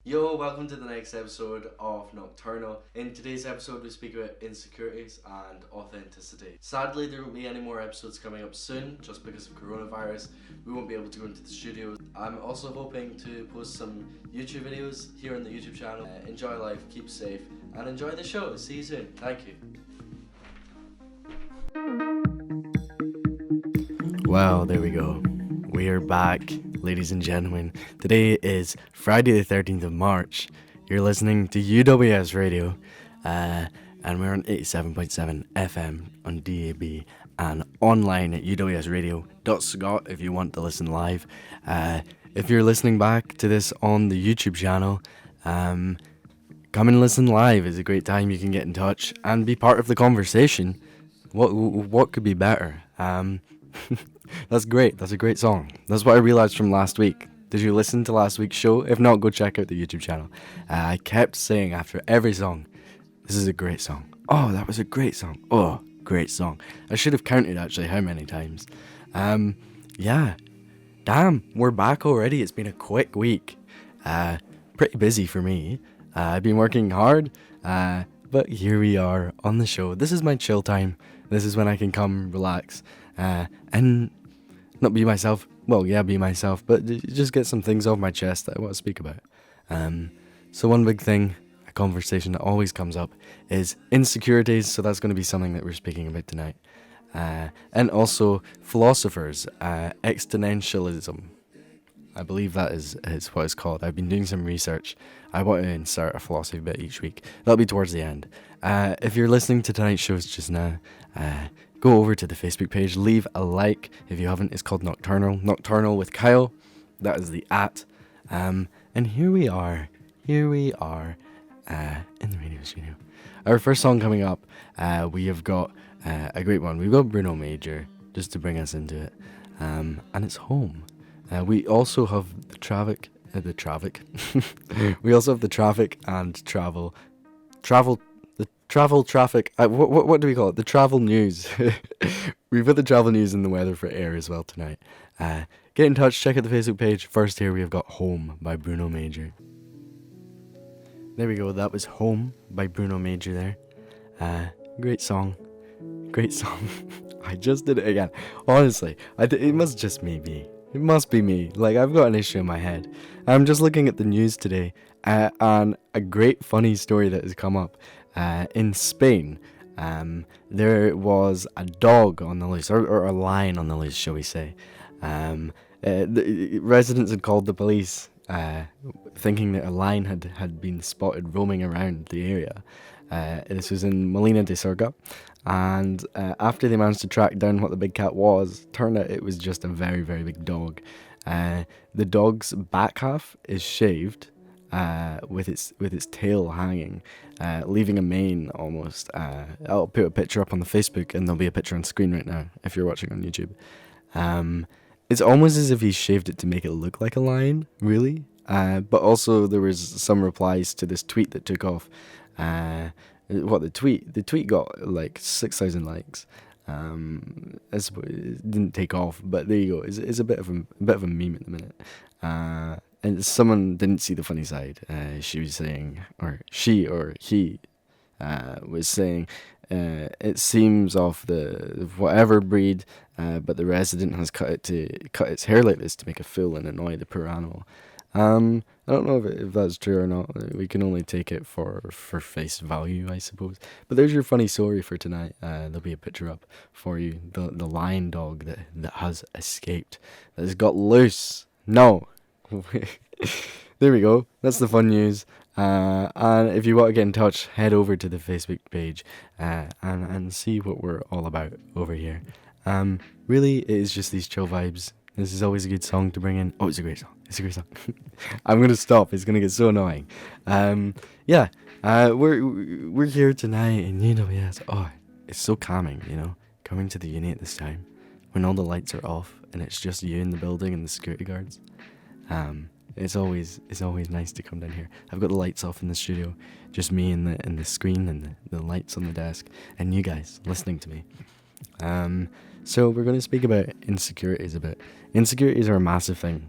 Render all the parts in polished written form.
Yo, welcome to the next episode of Nocturnal. In today's episode, we speak about insecurities and authenticity. Sadly, there won't be any more episodes coming up soon just because of coronavirus. We won't be able to go into the studios. I'm also hoping to post some YouTube videos here on the YouTube channel. Enjoy life, keep safe, and enjoy the show. See you soon. Thank you. Well, there we go. We are back, ladies and gentlemen. Today is Friday the 13th of March. You're listening to UWS Radio, and we're on 87.7 FM on DAB and online at uwsradio.scot if you want to listen live. If you're listening back to this on the YouTube channel, come and listen live. It's a great time. You can get in touch and be part of the conversation. What could be better? That's great. That's a great song. That's what I realized from last week. Did you listen to last week's show? If not, go check out the YouTube channel. I kept saying after every song, this is a great song. Oh, that was a great song. Oh, great song. I should have counted actually how many times. Yeah. Damn, we're back already. It's been a quick week. Pretty busy for me. I've been working hard, but here we are on the show. This is my chill time. This is when I can come, relax, and not be myself. Well, yeah, be myself, but just get some things off my chest that I want to speak about. So one big thing, a conversation that always comes up, is insecurities. So that's going to be something that we're speaking about tonight. And also philosophers, existentialism. I believe that is what it's called. I've been doing some research. I want to insert a philosophy bit each week. That'll be towards the end. If you're listening to tonight's shows just now, go over to the Facebook page, leave a like if you haven't. It's called Nocturnal. Nocturnal with Kyle. That is the @. And here we are. In the radio studio. Our first song coming up, we have got a great one. We've got Bruno Major, just to bring us into it. And it's Home. We also have the traffic. We also have the traffic and travel. The travel traffic. What do we call it? The travel news. We've got the travel news and the weather for air as well tonight. Get in touch. Check out the Facebook page. First, here we have got Home by Bruno Major. There we go. That was Home by Bruno Major there. Great song. I just did it again. Honestly, it must just be. It must be me. Like, I've got an issue in my head. I'm just looking at the news today, and a great funny story that has come up. In Spain, there was a dog on the loose, or a lion on the loose, shall we say. The residents had called the police, thinking that a lion had been spotted roaming around the area. This was in Molina de Surga. And after they managed to track down what the big cat was, turned out it was just a very, very big dog. The dog's back half is shaved, with its tail hanging, leaving a mane almost. I'll put a picture up on the Facebook, and there'll be a picture on screen right now if you're watching on YouTube. It's almost as if he shaved it to make it look like a lion, really. But also there was some replies to this tweet that took off. The tweet got like 6,000 likes. I suppose it didn't take off, but there you go. It's a bit of a meme at the minute. And someone didn't see the funny side. She was saying, or she or he was saying, it seems of the whatever breed, but the resident has cut its hair like this to make a fool and annoy the poor animal. I don't know if that's true or not. We can only take it for face value, I suppose. But there's your funny story for tonight. There'll be a picture up for you. The lion dog that has escaped, that has got loose. No. There we go. That's the fun news. And if you want to get in touch, head over to the Facebook page and see what we're all about over here. Really, it is just these chill vibes. This is always a good song to bring in. Oh, it's a great song. I'm gonna stop. It's gonna get so annoying. We're here tonight, and yes. Oh, it's so calming, coming to the uni at this time when all the lights are off and it's just you in the building and the security guards. It's always nice to come down here. I've got the lights off in the studio, just me and the screen and the lights on the desk, and you guys listening to me. So we're going to speak about insecurities a bit. Insecurities are a massive thing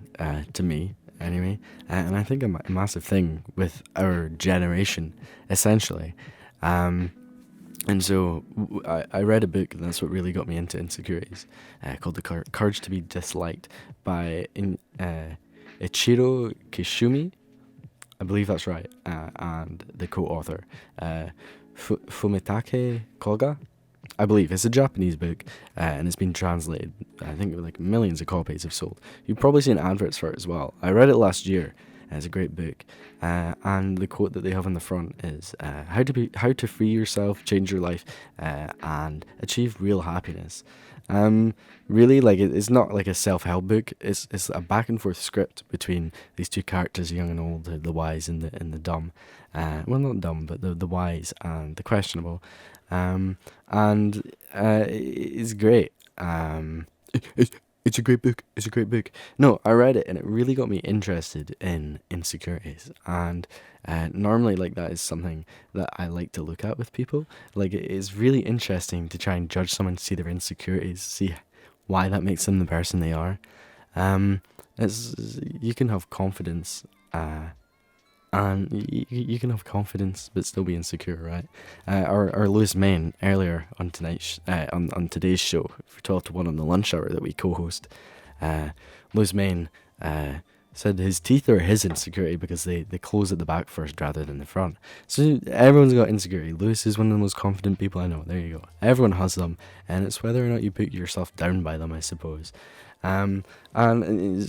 to me. anyway, and I think a massive thing with our generation, essentially. Um, and so I read a book, and that's what really got me into insecurities, called The Courage to be Disliked by Ichiro Kishumi. I believe that's right, and the co-author, Fumitake Koga. I believe it's a Japanese book, and it's been translated. I think like millions of copies have sold. You've probably seen adverts for it as well. I read it last year. And it's a great book, and the quote that they have on the front is how to free yourself, change your life, and achieve real happiness. Really, like it's not like a self-help book. It's a back and forth script between these two characters, young and old, the wise and the dumb. Well, not dumb, but the wise and the questionable. And it's great. It's a great book. It's a great book. No, I read it and it really got me interested in insecurities. And normally, like, that is something that I like to look at with people. Like, it is really interesting to try and judge someone, see their insecurities, see why that makes them the person they are. Um, you can have confidence. And you can have confidence but still be insecure, right? Our Lewis Main earlier on on today's show for 12 to 1 on the lunch hour that we co-host, Lewis Main said his teeth are his insecurity because they close at the back first rather than the front. So everyone's got insecurity. Lewis is one of the most confident people I know. There you go. Everyone has them, and it's whether or not you put yourself down by them, I suppose. And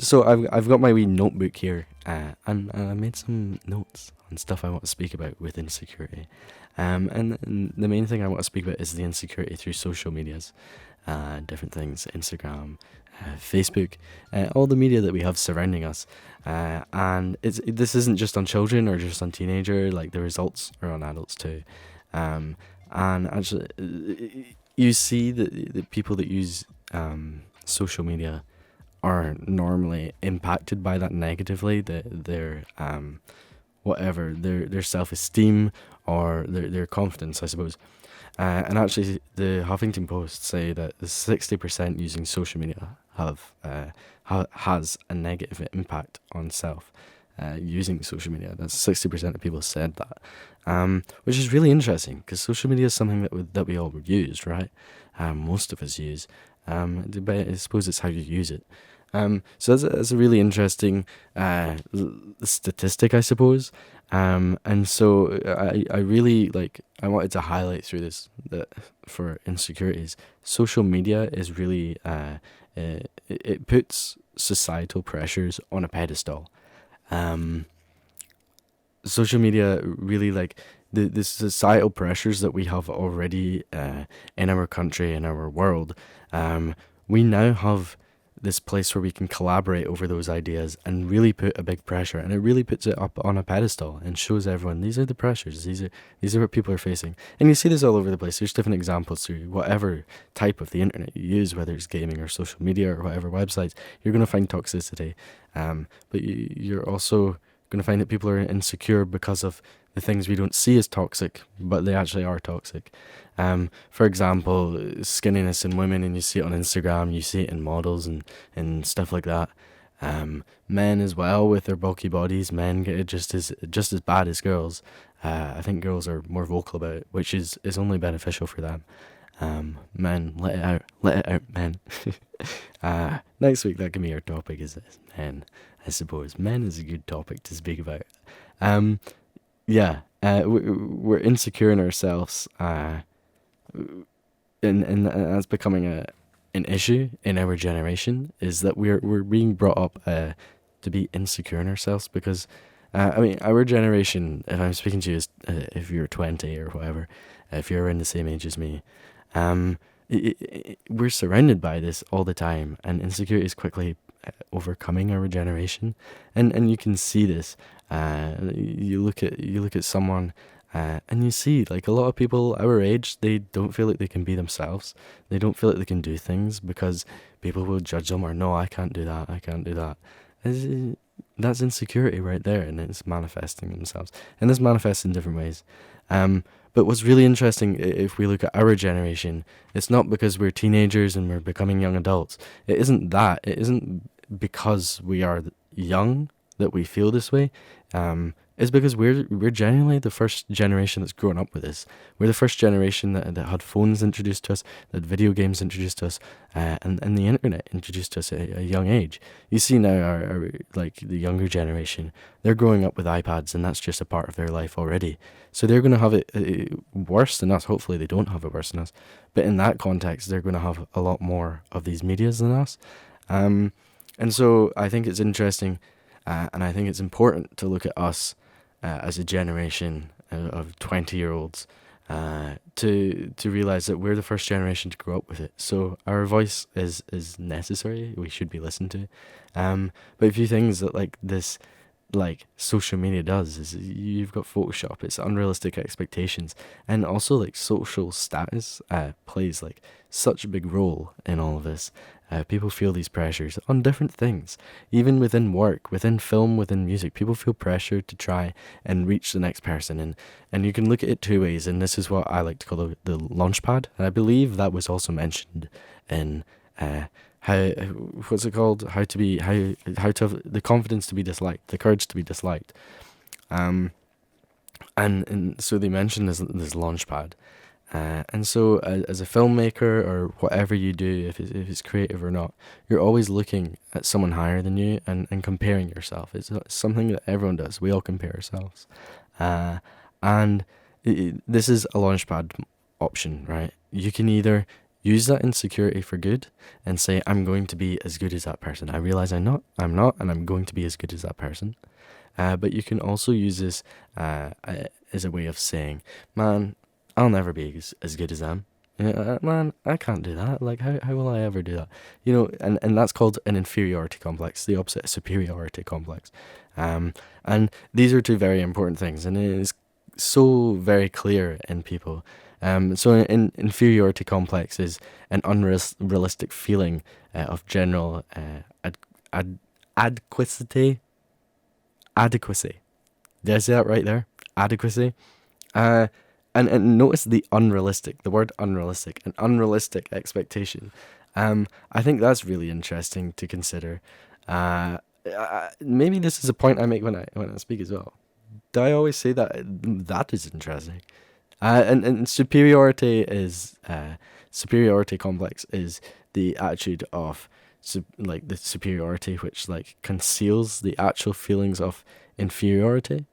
so I've got my wee notebook here, and I made some notes on stuff I want to speak about with insecurity. And the main thing I want to speak about is the insecurity through social medias, different things, Instagram, Facebook, all the media that we have surrounding us. And this isn't just on children or just on teenager, like the results are on adults too. And actually, you see that the people that use social media are normally impacted by that negatively. Their their self-esteem or their confidence, I suppose. And actually, the Huffington Post say that the 60% using social media has a negative impact on self. Using social media, that's 60% of people said that, which is really interesting because social media is something that we all use, right? Most of us use. But I suppose it's how you use it. So that's a really interesting statistic, I suppose. And so I really I wanted to highlight through this that for insecurities, social media is really it puts societal pressures on a pedestal. Social media really the societal pressures that we have already in our country, in our world. We now have this place where we can collaborate over those ideas and really put a big pressure, and it really puts it up on a pedestal and shows everyone these are the pressures, these are what people are facing. And you see this all over the place. There's different examples through whatever type of the internet you use, whether it's gaming or social media or whatever websites. You're going to find toxicity, but you're also going to find that people are insecure because of the things we don't see as toxic, but they actually are toxic. For example, skinniness in women, and you see it on Instagram, you see it in models and stuff like that. Men as well with their bulky bodies, men get it just as bad as girls. I think girls are more vocal about it, which is only beneficial for them. Men, let it out, men. Next week that can be our topic is men, I suppose. Men is a good topic to speak about. We're insecure in ourselves, and that's becoming an issue in our generation. Is that we're being brought up to be insecure in ourselves because, our generation. If I'm speaking to you as if you're 20 or whatever, if you're around the same age as me, we're surrounded by this all the time, and insecurity is quickly overcoming our generation, and you can see this. You look at someone, and you see a lot of people our age, they don't feel like they can be themselves. They don't feel like they can do things because people will judge them, or no, I can't do that. I can't do that. That's insecurity right there, and it's manifesting themselves, and this manifests in different ways. But what's really interesting, if we look at our generation, it's not because we're teenagers and we're becoming young adults. It isn't that. It isn't because we are young that we feel this way, is because we're genuinely the first generation that's grown up with this. We're the first generation that had phones introduced to us, that had video games introduced to us, and the internet introduced to us at a young age. You see now our like the younger generation, they're growing up with iPads, and that's just a part of their life already. So they're going to have it worse than us. Hopefully they don't have it worse than us. But in that context, they're going to have a lot more of these medias than us. And so I think it's interesting, and I think it's important to look at us as a generation of 20-year-olds to realize that we're the first generation to grow up with it. So our voice is necessary. We should be listened to. But a few things that like this, like social media does is you've got Photoshop. It's unrealistic expectations, and also like social status plays like such a big role in all of this. People feel these pressures on different things, even within work, within film, within music. People feel pressure to try and reach the next person, and you can look at it two ways. And this is what I like to call the launch pad. And I believe that was also mentioned in how what's it called? How to have the confidence to be disliked, the courage to be disliked. And so they mentioned this launch pad. And so as a filmmaker or whatever you do, if it's creative or not, you're always looking at someone higher than you and comparing yourself. It's something that everyone does. We all compare ourselves. And this is a launchpad option, right? You can either use that insecurity for good and say, I'm going to be as good as that person. I realize I'm not, and I'm going to be as good as that person. But you can also use this as a way of saying, man, I'll never be as good as them. Man, I can't do that. Like, how will I ever do that? And that's called an inferiority complex, the opposite of superiority complex. And these are two very important things, and it is so very clear in people. So an inferiority complex is an unrealistic feeling of general adequacy. Adequacy. Did I say that right there? Adequacy. And notice the word unrealistic, an unrealistic expectation. I think that's really interesting to consider. Maybe this is a point I make when I speak as well. Do I always say that? That is interesting. And superiority complex is the attitude of the superiority, which like conceals the actual feelings of inferiority.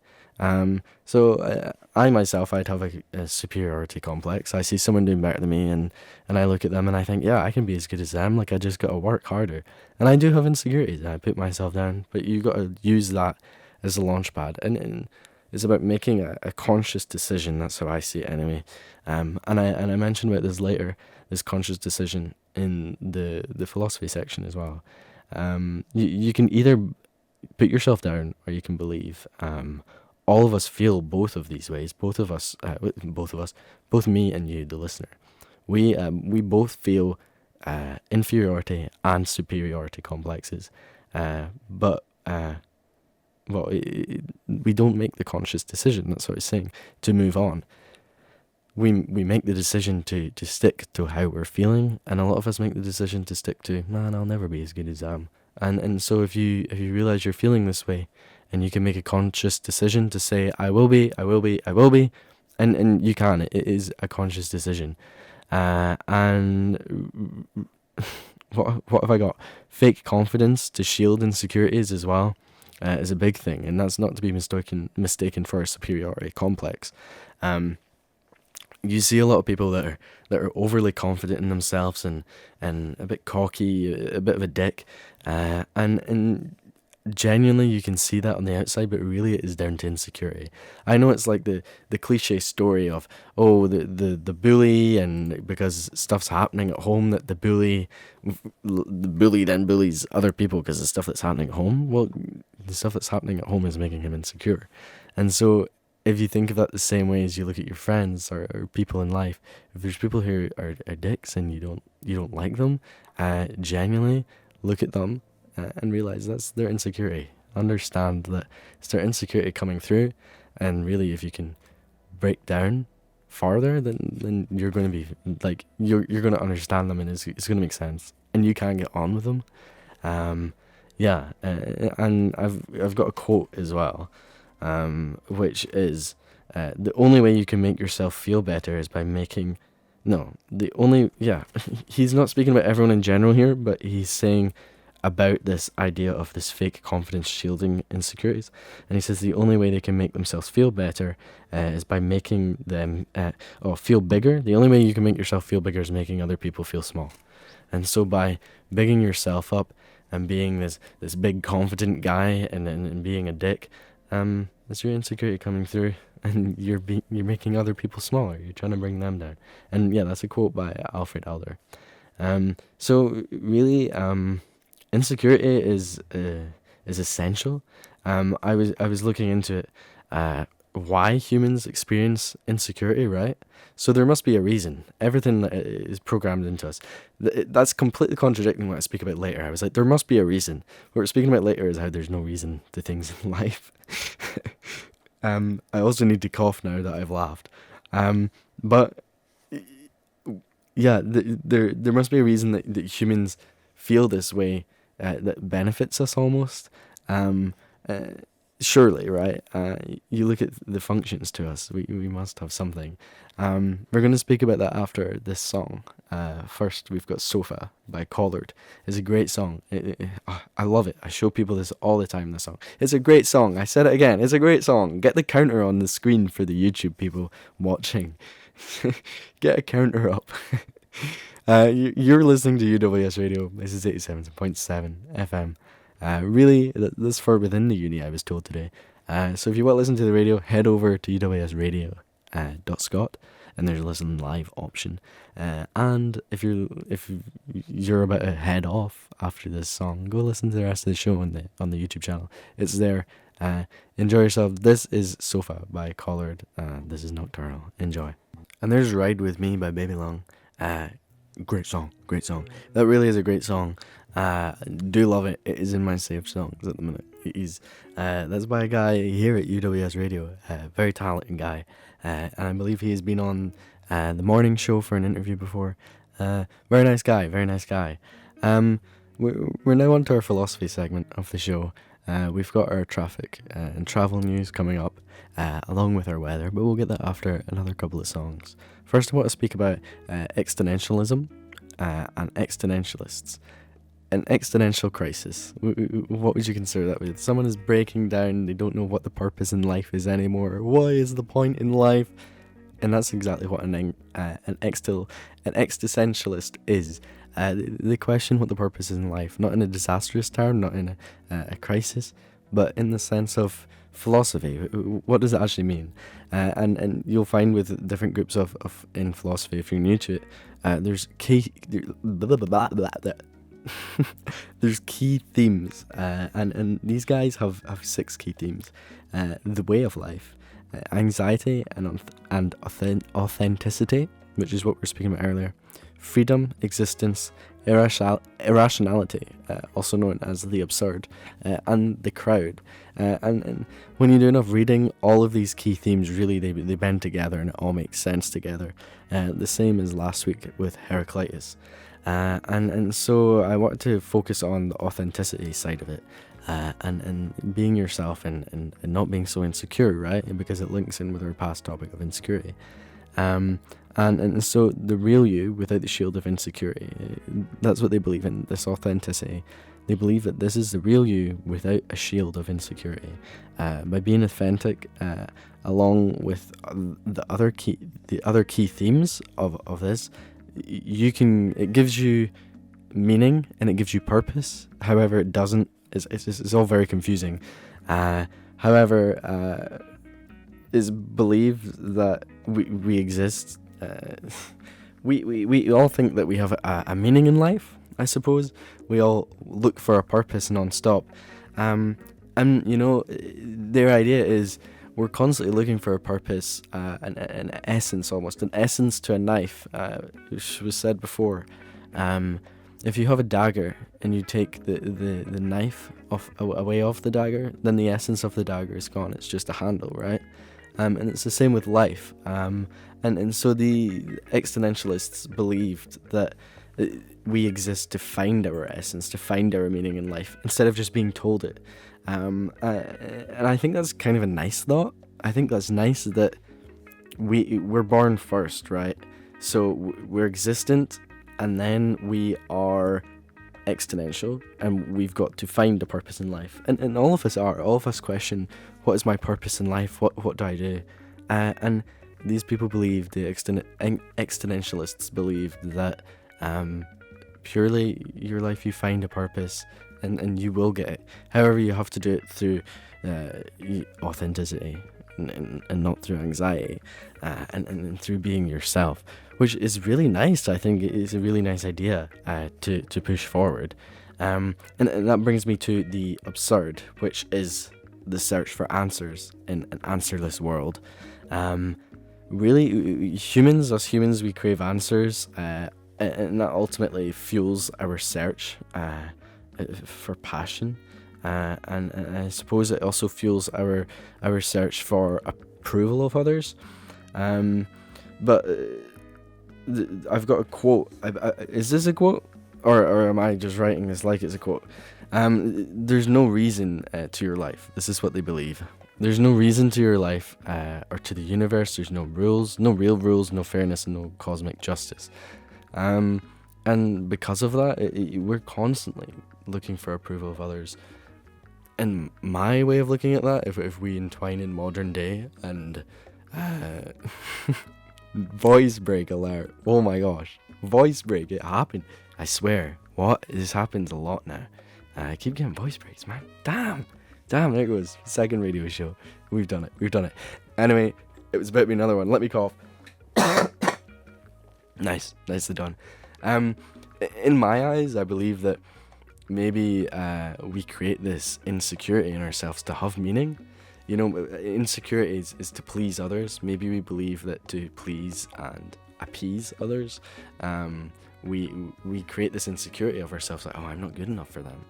So I myself, I'd have a superiority complex. I see someone doing better than me, and I look at them and I think, yeah, I can be as good as them. Like, I just got to work harder. And I do have insecurities, and I put myself down. But you got to use that as a launch pad, and it's about making a conscious decision. That's how I see it anyway. And I mentioned about this later, this conscious decision in the philosophy section as well. You can either put yourself down or you can believe. All of us feel both of these ways. Both me and you, the listener. We both feel inferiority and superiority complexes, but we don't make the conscious decision. That's what it's saying, to move on. We make the decision to stick to how we're feeling, and a lot of us make the decision to stick to, man, I'll never be as good as them. And so if you realize you're feeling this way, and you can make a conscious decision to say, I will be, and you can. It is a conscious decision. And what have I got? Fake confidence to shield insecurities as well is a big thing, and that's not to be mistaken for a superiority complex. You see a lot of people that are overly confident in themselves and a bit cocky, a bit of a dick, and genuinely you can see that on the outside, but really it is down to insecurity. I know it's like the cliche story of, the bully, and because stuff's happening at home, that the bully then bullies other people because of stuff that's happening at home. Well, the stuff that's happening at home is making him insecure. And so if you think of that the same way as you look at your friends or people in life, if there's people who are dicks and you don't like them, genuinely look at them and realize that's their insecurity. Understand that it's their insecurity coming through, and really if you can break down farther, then you're going to be like, you're going to understand them, and it's going to make sense, and you can get on with them. Yeah, and I've got a quote as well, which is, the only way you can make yourself feel better is by making, no, the only, yeah, he's not speaking about everyone in general here, but he's saying about this idea of this fake confidence shielding insecurities. And he says the only way they can make themselves feel better is by making them, or feel bigger. The only way you can make yourself feel bigger is making other people feel small. And so by bigging yourself up and being this big confident guy and being a dick, that's your insecurity coming through, and you're making other people smaller. You're trying to bring them down. And yeah, that's a quote by Alfred Adler. So really, insecurity is essential. I was looking into it, why humans experience insecurity, right? So there must be a reason. Everything that is programmed into us. That's completely contradicting what I speak about later. I was like, there must be a reason. What we're speaking about later is how there's no reason to things in life. I also need to cough now that I've laughed. But yeah, there must be a reason that humans feel this way, that benefits us almost. Um, uh, Surely, right? You look at the functions to us. We must have something. We're going to speak about that after this song. First, we've got Sofa by Collard. It's a great song. I love it. I show people this all the time, this song. It's a great song. I said it again. It's a great song. Get the counter on the screen for the YouTube people watching. Get a counter up. You're listening to UWS Radio. This is 87.7 FM. Really, that's for within the uni, I was told today. So if you want to listen to the radio, head over to uwsradio.scot, and there's a listen live option. And if you're about to head off after this song, go listen to the rest of the show on the YouTube channel. It's there. Enjoy yourself. This is Sofa by Collard. This is Nocturnal. Enjoy. And there's Ride With Me by Baby Long. Great song. That really is a great song. Do love it. It is in my saved songs at the minute. That's by a guy here at UWS Radio, very talented guy, and I believe he has been on the morning show for an interview before. Very nice guy. We're now on to our philosophy segment of the show. We've got our traffic and travel news coming up, along with our weather, but we'll get that after another couple of songs. First, I want to speak about existentialism and existentialists. An existential crisis. What would you consider that with? Someone is breaking down, they don't know what the purpose in life is anymore. What is the point in life? And that's exactly what an existentialist is. They question what the purpose is in life, not in a disastrous term, not in a crisis, but in the sense of philosophy. What does it actually mean? And you'll find with different groups of in philosophy, if you're new to it, there's there's key themes, and these guys have 6 key themes: the way of life, anxiety and authenticity, which is what we were speaking about earlier, freedom, existence, irrationality, also known as the absurd, and the crowd. And when you do enough reading, all of these key themes really they bend together and it all makes sense together. The same as last week with Heraclitus. And so I wanted to focus on the authenticity side of it, and being yourself and not being so insecure, right? Because it links in with our past topic of insecurity. And so the real you without the shield of insecurity, that's what they believe in, this authenticity. They believe that this is the real you without a shield of insecurity. By being authentic, along with the other key themes of this, it gives you meaning and it gives you purpose. However, it doesn't. It's all very confusing. However, it's believed that we exist. We all think that we have a meaning in life, I suppose. We all look for a purpose non-stop. And, their idea is we're constantly looking for a purpose, an essence almost, an essence to a knife, which was said before. If you have a dagger and you take the knife away off the dagger, then the essence of the dagger is gone. It's just a handle, right? And it's the same with life. And so the existentialists believed that we exist to find our essence, to find our meaning in life, instead of just being told it. And I think that's kind of a nice thought. I think that's nice that we're born first, right? So we're existent, and then we are exponential, and we've got to find a purpose in life. And all of us question, what is my purpose in life? What do I do? And these people believe, the existentialists believe that purely your life, you find a purpose, and you will get it. However, you have to do it through authenticity, and not through anxiety, and through being yourself, which is really nice. I think it is a really nice idea to push forward. And that brings me to the absurd, which is the search for answers in an answerless world. Really, us humans, we crave answers, and that ultimately fuels our search for passion. And I suppose it also fuels our search for approval of others. But I've got a quote. Is this a quote? Or am I just writing this like it's a quote? There's no reason to your life. This is what they believe. There's no reason to your life or to the universe. There's no rules, no real rules, no fairness, and no cosmic justice. And because of that, we're constantly looking for approval of others. And my way of looking at that, if we entwine in modern day, and voice break alert. Oh my gosh, voice break, it happened. I swear, this happens a lot now. I keep getting voice breaks, man. Damn, there it goes. Second radio show. We've done it. Anyway, it was about to be another one. Let me cough. Nicely done. In my eyes, I believe that maybe we create this insecurity in ourselves to have meaning. You know, insecurity is to please others. Maybe we believe that to please and appease others, we create this insecurity of ourselves, like, oh, I'm not good enough for them.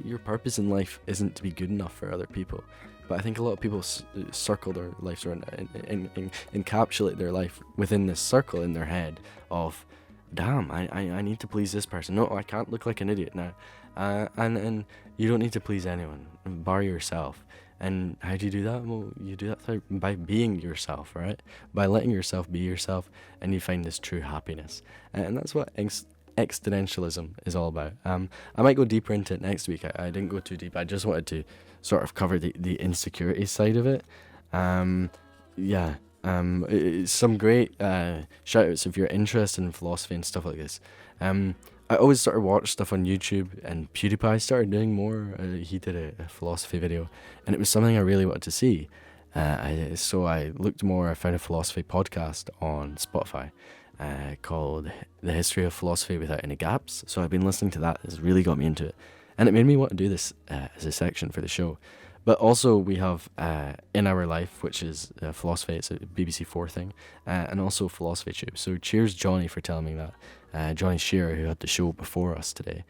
Your purpose in life isn't to be good enough for other people. But I think a lot of people circle their lives around and encapsulate their life within this circle in their head of, damn, I need to please this person. No, I can't look like an idiot now. And you don't need to please anyone, bar yourself. And how do you do that? Well, you do that by being yourself, right? By letting yourself be yourself, and you find this true happiness. And that's what existentialism is all about. I might go deeper into it next week. I didn't go too deep. I just wanted to sort of cover the insecurity side of it. Some great shout outs if you're interested in philosophy and stuff like this. I always sort of watch stuff on YouTube, and PewDiePie started doing more. He did a philosophy video, and it was something I really wanted to see. So I looked more. I found a philosophy podcast on Spotify called The History of Philosophy Without Any Gaps. So I've been listening to that. It's really got me into it. And it made me want to do this as a section for the show. But also we have In Our Life, which is philosophy. It's a BBC 4 thing. And also Philosophy Tube. So cheers, Johnny, for telling me that. Johnny Shearer, who had the show before us today.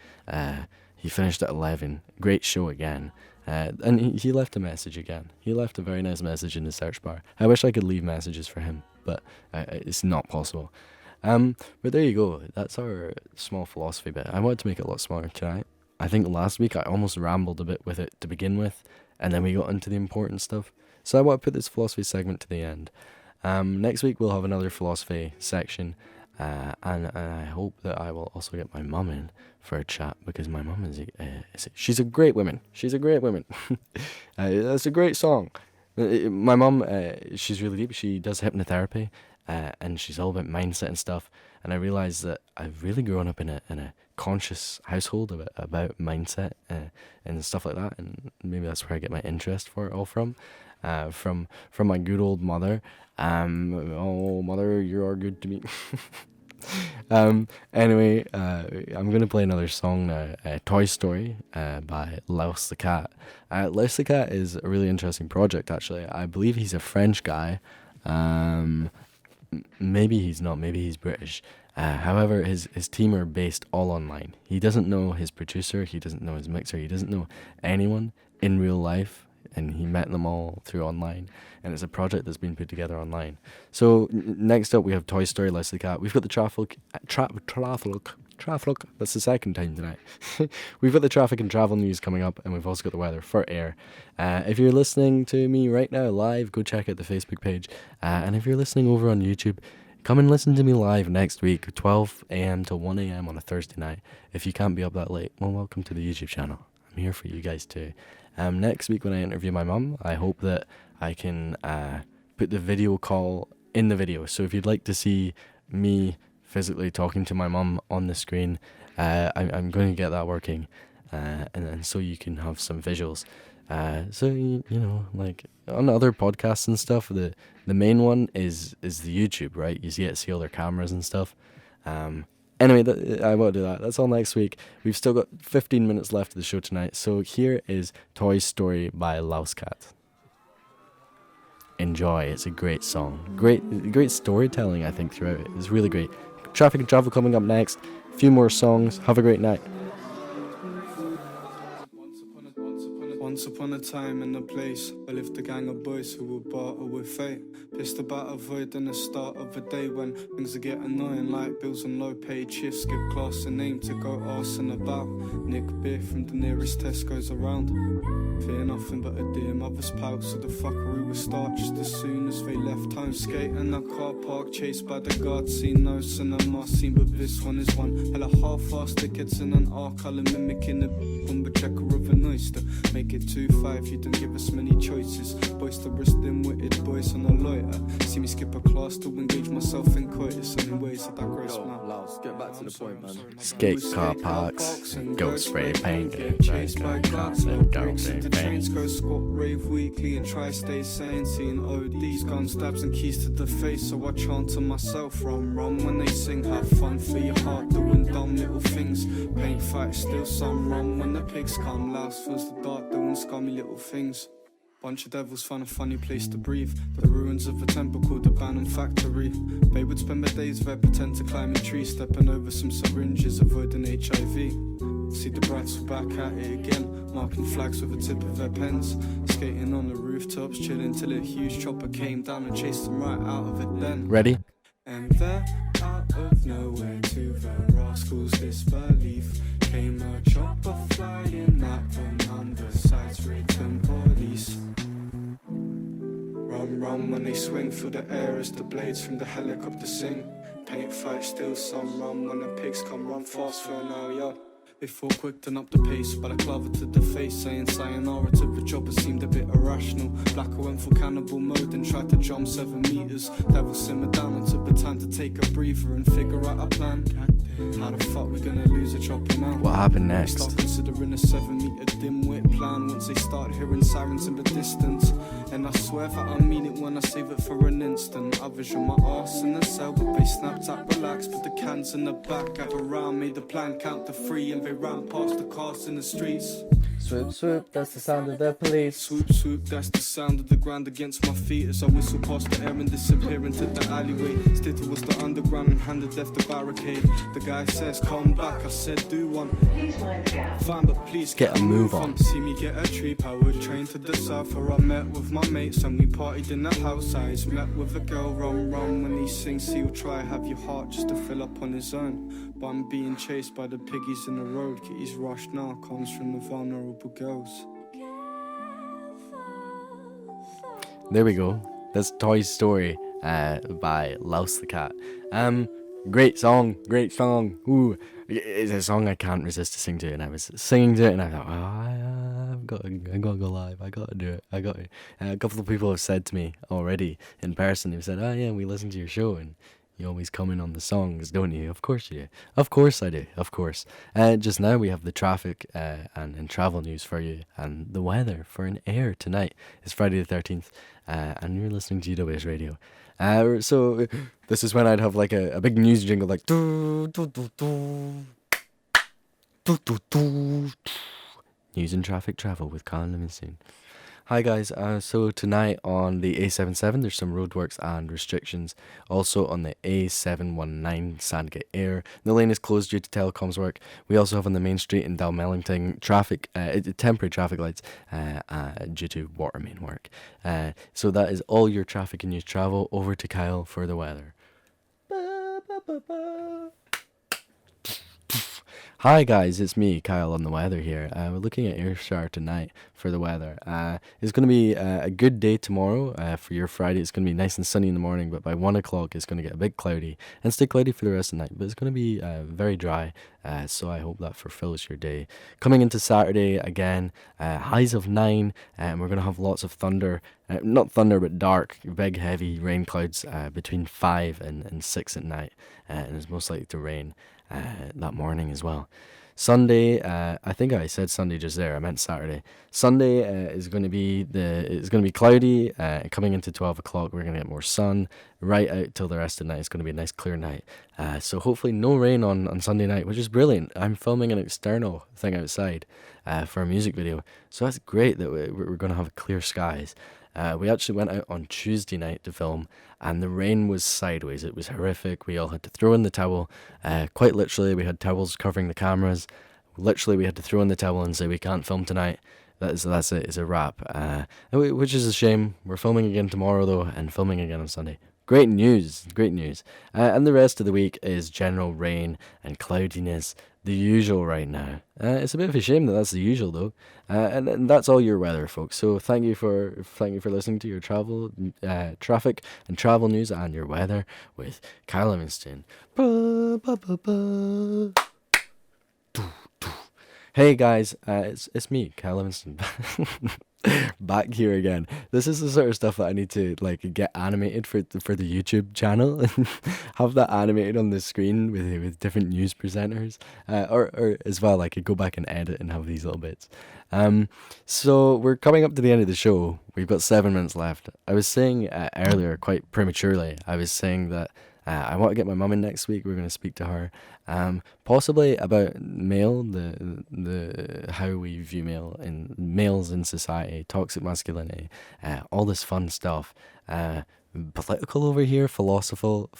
He finished at 11. Great show again. And he left a message again. He left a very nice message in the search bar. I wish I could leave messages for him, but it's not possible. But there you go. That's our small philosophy bit. I wanted to make it a lot smaller tonight. I think last week I almost rambled a bit with it to begin with, and then we got into the important stuff. So I want to put this philosophy segment to the end. Next week we'll have another philosophy section, and I hope that I will also get my mum in for a chat, because my mum she's a great woman. She's a great woman. That's a great song. My mum, she's really deep. She does hypnotherapy, and she's all about mindset and stuff. And I realised that I've really grown up in a conscious household about mindset and stuff like that. And maybe that's where I get my interest for it all from my good old mother. Oh, mother, you are good to me. Anyway, I'm gonna play another song now, Toy Story by Laos the Cat. Laos the Cat is a really interesting project, actually. I believe he's a French guy. Maybe he's not, maybe he's British. However, his team are based all online. He doesn't know his producer, he doesn't know his mixer, he doesn't know anyone in real life, and he met them all through online, and it's a project that's been put together online. So next up we have Toy Story, Laos the Cat. We've got the Traffic. That's the second time tonight. We've got the traffic and travel news coming up, and we've also got the weather for air. If you're listening to me right now live, go check out the Facebook page. And if you're listening over on YouTube, come and listen to me live next week, 12 a.m. to 1 a.m. on a Thursday night. If you can't be up that late, well, welcome to the YouTube channel. I'm here for you guys too. Next week when I interview my mum, I hope that I can put the video call in the video. So if you'd like to see me physically talking to my mum on the screen, I'm going to get that working, and so you can have some visuals. So you know, like on other podcasts and stuff, the main one is the YouTube, right? You get to see all their cameras and stuff. Anyway, I won't do that. That's all next week. We've still got 15 minutes left of the show tonight. So here is Toy Story by Lousecat. Enjoy. It's a great song. Great storytelling, I think, throughout it. It's really great. Traffic and travel coming up next. A few more songs. Have a great night. Once upon a time and a place, I lived a gang of boys who would barter with fate. Pissed about avoiding the start of a day when things would get annoying, like bills and low paid shifts. Give class a name to go arsing about. Nick beer from the nearest Tesco's around. Fear nothing but a dear mother's pout, so the fuckery would start just as soon as they left home. Skate in a car park, chased by the guards. Seen no cinema scene, but this one is one. Hella half-assed tickets in an R-colour mimicking the bumper checker of an oyster. Make it 2-5, you don't give us many choices. Boisterous, dim-witted boys on a loiter. See me skip a class to engage myself in coitus. Anyways, I digress, man. Louse, get back to the point, man. Skate car parks, go spray paint, chased by guns, no breaks into trains. Go squat rave weekly and try stay sane. Seeing ODs, gun stabs and keys to the face. So I chant to myself, rum when they sing. Have fun for your heart, doing dumb little things. Paint fight, still some rum when the pigs come. Louse fills the dark, doing scummy little things. Bunch of devils find a funny place to breathe. The ruins of a temple called the abandoned factory. They would spend their days there, pretend to climb in trees, stepping over some syringes, avoiding HIV. See the brats were back at it again, marking flags with the tip of their pens. Skating on the rooftops, chilling till a huge chopper came down and chased them right out of it then. Ready? And there, out of nowhere, to the rascals' disbelief, came a chopper flying at them under sights written police. Rum when they swing through the air as the blades from the helicopter sing. Paint fight, still some rum when the pigs come, run fast for an hour, yo. They fought quick, turn up the pace, but I claver to the face, saying sayonara to the chopper seemed a bit irrational. Blacko went full cannibal mode and tried to jump 7 meters. Devil simmered down and took the time to take a breather and figure out a plan. How the fuck we gonna lose a chopper now? What happened next? Start considering a 7-meter dimwit plan once they start hearing sirens in the distance. And I swear that I mean it when I save it for an instant. I vision my arse in the cell, but they snapped out, relaxed, put the cans in the back, gather around, made the plan, count to 3, and they ran past the cars in the streets. Swoop, swoop, that's the sound of the police. Swoop, swoop, that's the sound of the ground against my feet as I whistle past the air and disappear into the alleyway. Stitter was the underground and handed death the barricade. The guy says, come back, I said, do one. Fine, but please get a move on. See me get a tree powered train to the south where I met with my mates and we partied in the house. I met with a girl, rum when he sings, he'll try have your heart just to fill up on his own. But I'm being chased by the piggies in the road. Kitty's rush now comes from the vulnerable girls. There we go. That's Toy Story by Louse the Cat. Great song. Ooh, it's a song I can't resist to sing to, and I was singing to it, and I thought, I gotta go live. I gotta do it. A couple of people have said to me already in person. They've said, "Oh yeah, we listen to your show, and you always come in on the songs, don't you?" Of course you do. Of course I do. Of course. Just now we have the traffic and travel news for you, and the weather for an air tonight. It's Friday the 13th, and you're listening to UWS Radio. So this is when I'd have like a big news jingle, like news and traffic travel with KmLivingstone. Hi guys, so tonight on the A77 there's some roadworks and restrictions. Also on the A719 Sandgate Air, the lane is closed due to telecoms work. We also have on the main street in Dalmellington temporary traffic lights due to water main work. So that is all your traffic and news travel. Over to Kyle for the weather. Hi guys, it's me, Kyle, on the weather here. We're looking at Ayrshire tonight for the weather. It's going to be a good day tomorrow for your Friday. It's going to be nice and sunny in the morning, but by 1 o'clock it's going to get a bit cloudy and stay cloudy for the rest of the night. But it's going to be very dry, so I hope that fulfills your day. Coming into Saturday again, highs of 9, and we're going to have lots of thunder. Not thunder, but dark, big, heavy rain clouds between 5 and 6 at night, and it's most likely to rain that morning as well. Sunday, I think I said Sunday just there. I meant Saturday. Sunday is going to be cloudy. Coming into 12 o'clock, we're going to get more sun right out till the rest of the night. It's going to be a nice clear night. So hopefully no rain on Sunday night, which is brilliant. I'm filming an external thing outside for a music video, so that's great that we're going to have clear skies. We actually went out on Tuesday night to film, and the rain was sideways. It was horrific. We all had to throw in the towel. Quite literally, we had towels covering the cameras. Literally, we had to throw in the towel and say, we can't film tonight. That's it. It's a wrap. Which is a shame. We're filming again tomorrow, though, and filming again on Sunday. Great news. And the rest of the week is general rain and cloudiness, the usual right now. It's a bit of a shame that that's the usual, though. And that's all your weather, folks. So thank you for listening to your traffic and travel news and your weather with KmLivingstone. Hey guys, it's me, KmLivingstone. Back here again. This is the sort of stuff that I need to get animated for the YouTube channel and have that animated on the screen with different news presenters, or as well I could go back and edit and have these little bits. So we're coming up to the end of the show. We've got 7 minutes left. I was saying earlier, quite prematurely, I was saying that I want to get my mum in next week. We're going to speak to her, possibly about male, the how we view males in society, toxic masculinity, all this fun stuff. Political over here, philosophical.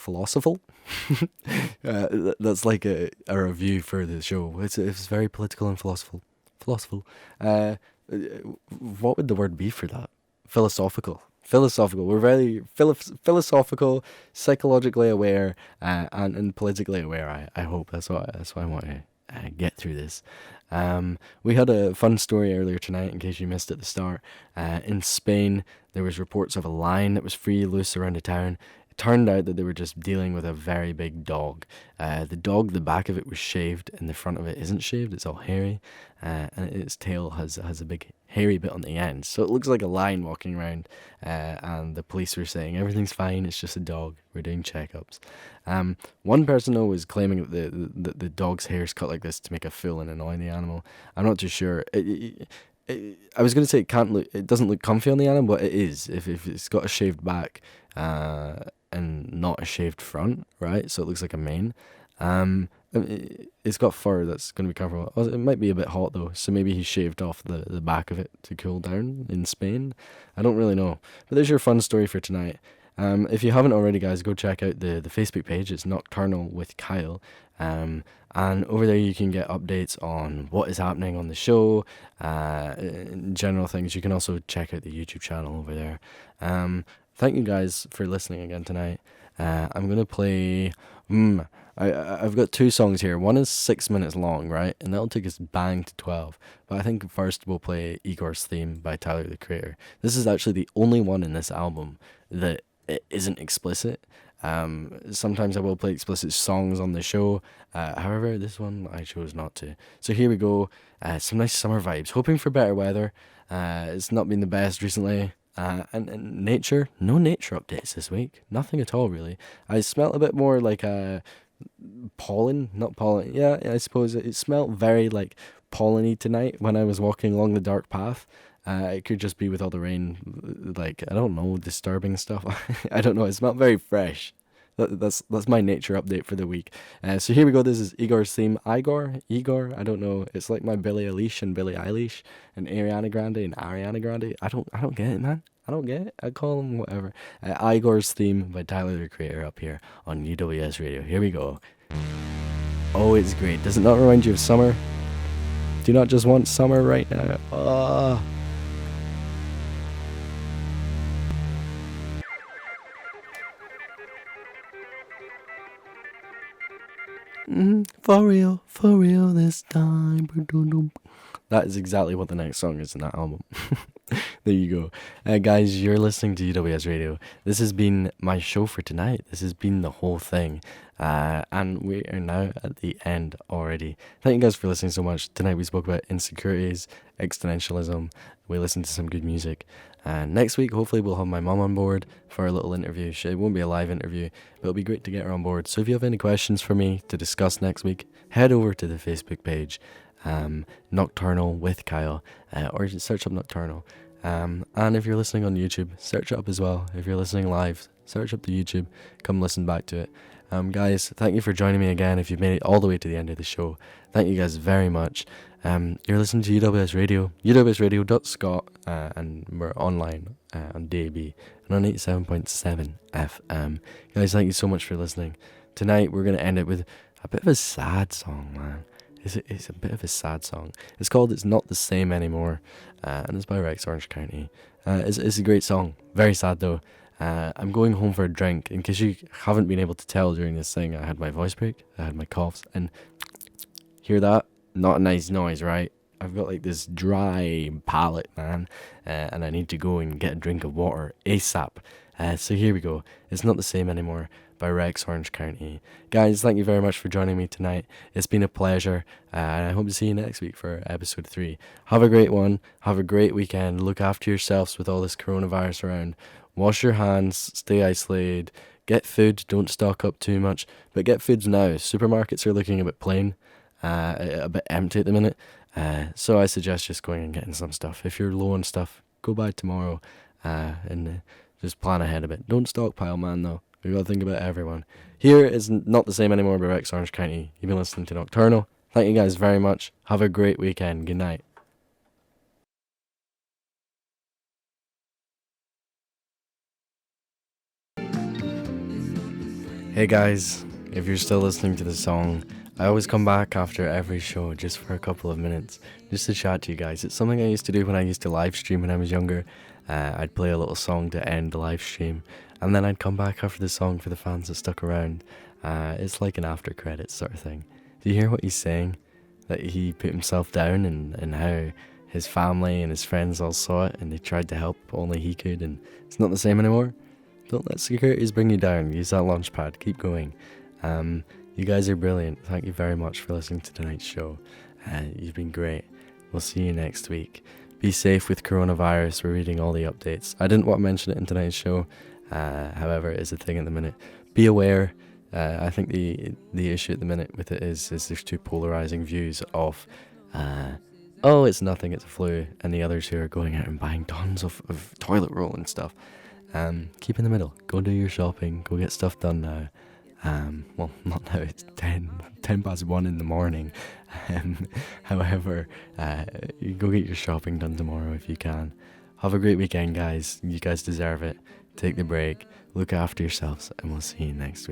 That's like a review for the show. It's very political and philosophical. What would the word be for that? Philosophical. We're very philosophical, psychologically aware, and politically aware. I hope that's why I want to get through this. We had a fun story earlier tonight, in case you missed at the start. In Spain, there was reports of a lion that was free loose around the town. It turned out that they were just dealing with a very big dog. The back of it was shaved, and the front of it isn't shaved. It's all hairy, and its tail has a big hairy bit on the end. So it looks like a lion walking around, and the police were saying, everything's fine, it's just a dog, we're doing checkups. One person, though, was claiming that the dog's hair is cut like this to make a fool and annoy the animal. I'm not too sure. I was going to say it doesn't look comfy on the animal, but it is, if it's got a shaved back, and not a shaved front, right? So it looks like a mane. It's got fur that's going to be comfortable. It might be a bit hot though, so maybe he shaved off the back of it to cool down in Spain. I don't really know. But there's your fun story for tonight. If you haven't already, guys, go check out the Facebook page. It's Nocturnal with Kyle. And over there you can get updates on what is happening on the show, general things. You can also check out the YouTube channel over there. Thank you guys for listening again tonight. I'm going to play... I've got 2 songs here. One is 6 minutes long, right? And that'll take us bang to 12. But I think first we'll play Igor's Theme by Tyler, the Creator. This is actually the only one in this album that isn't explicit. Sometimes I will play explicit songs on the show. However, this one I chose not to. So here we go. Some nice summer vibes. Hoping for better weather. It's not been the best recently. And nature, no nature updates this week. Nothing at all, really. I smelt a bit more like not pollen. Yeah, I suppose it smelled very like pollen-y tonight when I was walking along the dark path. It could just be with all the rain, I don't know, disturbing stuff. I don't know. It smelled very fresh. That's my nature update for the week. So here we go. This is Igor's Theme. Igor, I don't know. It's like my Billie Eilish and Billie Eilish and Ariana Grande. I don't get it, man. I don't get it. I call them whatever. Igor's Theme by Tyler, the Creator, up here on UWS Radio. Here we go. Oh, it's great. Does it not remind you of summer? Do you not just want summer right now? Oh. For real this time. That is exactly what the next song is in that album. There you go. Guys, you're listening to UWS Radio. This has been my show for tonight. This has been the whole thing. And we are now at the end already. Thank you guys for listening so much. Tonight we spoke about insecurities, existentialism. We listened to some good music. And next week, hopefully, we'll have my mum on board for a little interview. It won't be a live interview, but it'll be great to get her on board. So if you have any questions for me to discuss next week, head over to the Facebook page, Nocturnal with Kyle, or just search up Nocturnal. And if you're listening on YouTube, search it up as well. If you're listening live, search up the YouTube, come listen back to it. Guys, thank you for joining me again. If you've made it all the way to the end of the show, thank you guys very much. You're listening to UWS Radio, uwsradio.scot, and we're online on DAB and on 87.7 FM. Guys, thank you so much for listening. Tonight, we're going to end it with a bit of a sad song, man. It's a bit of a sad song. It's called It's Not the Same Anymore, and it's by Rex Orange County. It's a great song. Very sad, though. I'm going home for a drink. In case you haven't been able to tell during this thing, I had my voice break, I had my coughs, and hear that? Not a nice noise, right? I've got like this dry palate, man, and I need to go and get a drink of water ASAP. So here we go. It's Not the Same Anymore by Rex Orange County. Guys, thank you very much for joining me tonight. It's been a pleasure, and I hope to see you next week for episode 3. Have a great one. Have a great weekend. Look after yourselves with all this coronavirus around. Wash your hands. Stay isolated. Get food. Don't stock up too much, but get foods now. Supermarkets are looking a bit plain. A bit empty at the minute, so I suggest just going and getting some stuff. If you're low on stuff, go buy tomorrow, and just plan ahead a bit. Don't stockpile, man, though. We've got to think about everyone. Here is Not the Same Anymore by Rex Orange County. You've been listening to Nocturnal. Thank you guys very much. Have a great weekend. Good night. Hey guys, if you're still listening to the song, I always come back after every show just for a couple of minutes, just to chat to you guys. It's something I used to do when I used to live stream when I was younger. I'd play a little song to end the live stream, and then I'd come back after the song for the fans that stuck around. It's like an after credits sort of thing. Do you hear what he's saying? That he put himself down, and how his family and his friends all saw it and they tried to help, only he could, and it's not the same anymore? Don't let securities bring you down. Use that launch pad. Keep going. You guys are brilliant. Thank you very much for listening to tonight's show. You've been great. We'll see you next week. Be safe with coronavirus. We're reading all the updates. I didn't want to mention it in tonight's show. However, it is a thing at the minute. Be aware. I think the issue at the minute with it is there's two polarizing views of, oh, it's nothing, it's a flu, and the others who are going out and buying tons of toilet roll and stuff. Keep in the middle. Go do your shopping. Go get stuff done now. Well, not now. It's 10 past 1 in the morning. However, you go get your shopping done tomorrow if you can. Have a great weekend, guys. You guys deserve it. Take the break. Look after yourselves, and we'll see you next week.